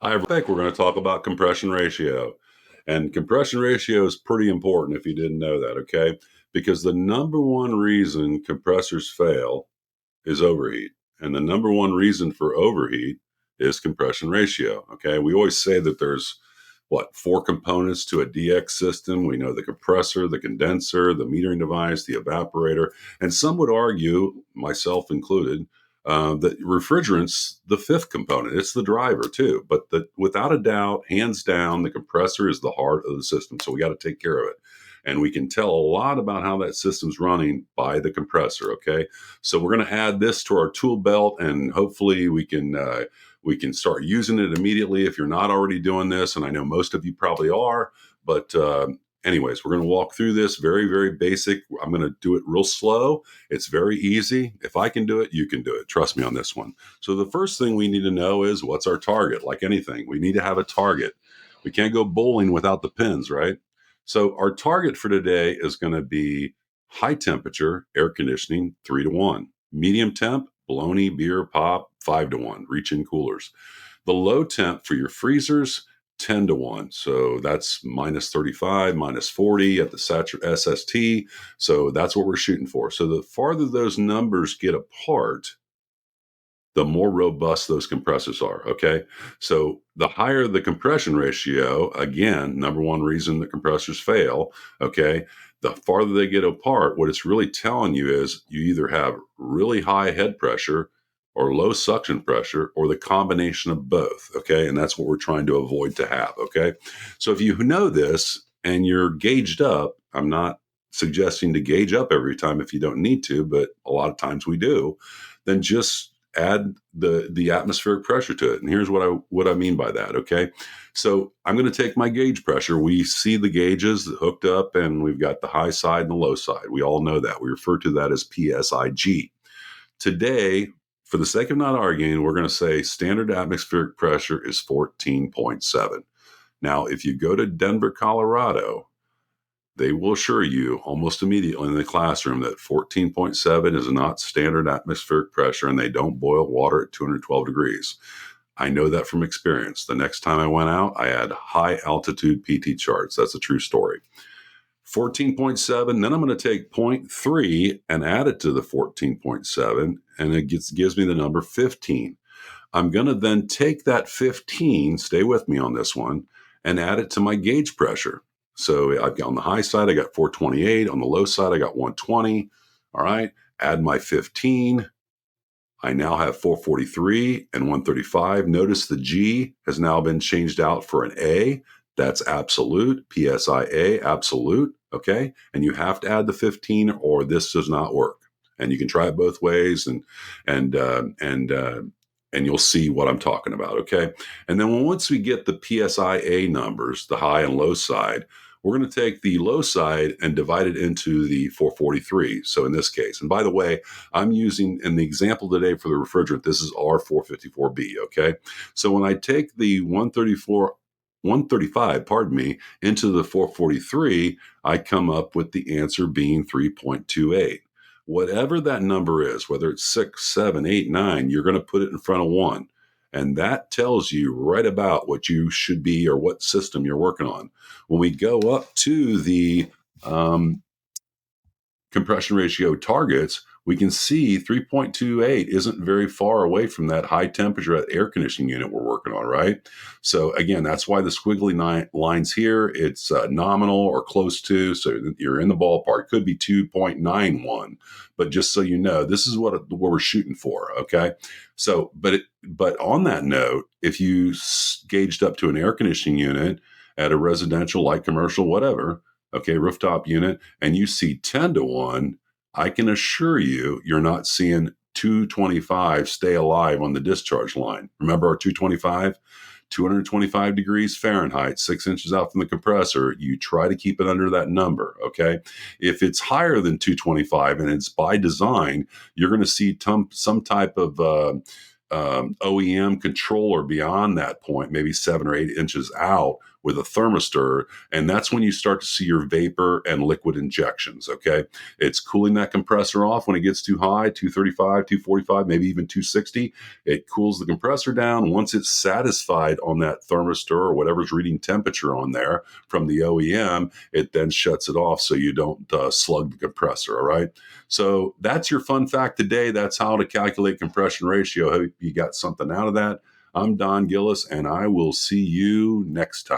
I think we're going to talk about compression ratio. And compression ratio is pretty important if you didn't know that, okay? Because the number one reason compressors fail is overheat. And the number one reason for overheat is compression ratio, okay? We always say that there's four components to a DX system. We know the compressor, the condenser, the metering device, the evaporator. And some would argue, myself included, that refrigerant's the fifth component. It's the driver too. But without a doubt, hands down, the compressor is the heart of the system. So we got to take care of it. And we can tell a lot about how that system's running by the compressor. Okay. So we're going to add this to our tool belt, and hopefully we can start using it immediately if you're not already doing this. And I know most of you probably are, but anyways, we're going to walk through this very, very basic. I'm going to do it real slow. It's very easy. If I can do it, you can do it. Trust me on this one. So the first thing we need to know is what's our target. Like anything, we need to have a target. We can't go bowling without the pins, right? So our target for today is going to be high temperature air conditioning 3-to-1, medium temp bologna, beer, pop 5-to-1, reach in coolers. The low temp for your freezers 10-to-1. So that's minus 35, minus 40 at the SST. So that's what we're shooting for. So the farther those numbers get apart, the more robust those compressors are. Okay. So the higher the compression ratio, again, number one reason the compressors fail. Okay. The farther they get apart, what it's really telling you is you either have really high head pressure or low suction pressure or the combination of both. Okay. And that's what we're trying to avoid to have. Okay. So if you know this and you're gauged up, I'm not suggesting to gauge up every time if you don't need to, but a lot of times we do, then just add the atmospheric pressure to it. And here's what I mean by that. Okay. So I'm going to take my gauge pressure. We see the gauges hooked up, and we've got the high side and the low side. We all know that. We refer to that as PSIG. Today, for the sake of not arguing, we're going to say standard atmospheric pressure is 14.7. Now, if you go to Denver, Colorado, they will assure you almost immediately in the classroom that 14.7 is not standard atmospheric pressure, and they don't boil water at 212 degrees. I know that from experience. The next time I went out, I had high altitude PT charts. That's a true story. 14.7, then I'm going to take zero point 0.3 and add it to the 14.7, and it gives me the number 15. I'm going to then take that 15, stay with me on this one, and add it to my gauge pressure. So I've got on the high side, I got 428. On the low side, I got 120. All right. Add my 15. I now have 443 and 135. Notice the G has now been changed out for an A. That's absolute, PSIA, absolute. Okay. And you have to add the 15 or this does not work. And you can try it both ways, and you'll see what I'm talking about. Okay. And then once we get the PSIA numbers, the high and low side, we're going to take the low side and divide it into the 443. So in this case, and by the way, I'm using in the example today for the refrigerant, this is R454B. Okay. So when I take the 135, pardon me, into the 443, I come up with the answer being 3.28. Whatever that number is, whether it's 6, 7, 8, 9, you're going to put it in front of 1. And that tells you right about what you should be or what system you're working on. When we go up to the compression ratio targets, we can see 3.28 isn't very far away from that high temperature air conditioning unit we're working on, right? So again, that's why the squiggly lines here, it's nominal or close to, so you're in the ballpark. Could be 2.91, but just so you know, this is what we're shooting for, okay? So, but on that note, if you gauged up to an air conditioning unit at a residential, light commercial, whatever, okay, rooftop unit, and you see 10-to-1, I can assure you, you're not seeing 225 stay alive on the discharge line. Remember our 225? 225 degrees Fahrenheit, 6 inches out from the compressor. You try to keep it under that number, okay? If it's higher than 225 and it's by design, you're going to see some type of OEM controller beyond that point, maybe 7 or 8 inches out, with a thermistor, and that's when you start to see your vapor and liquid injections, okay? It's cooling that compressor off when it gets too high, 235, 245, maybe even 260. It cools the compressor down. Once it's satisfied on that thermistor or whatever's reading temperature on there from the OEM, it then shuts it off so you don't slug the compressor, all right? So that's your fun fact today. That's how to calculate compression ratio. Hope you got something out of that. I'm Don Gillis, and I will see you next time.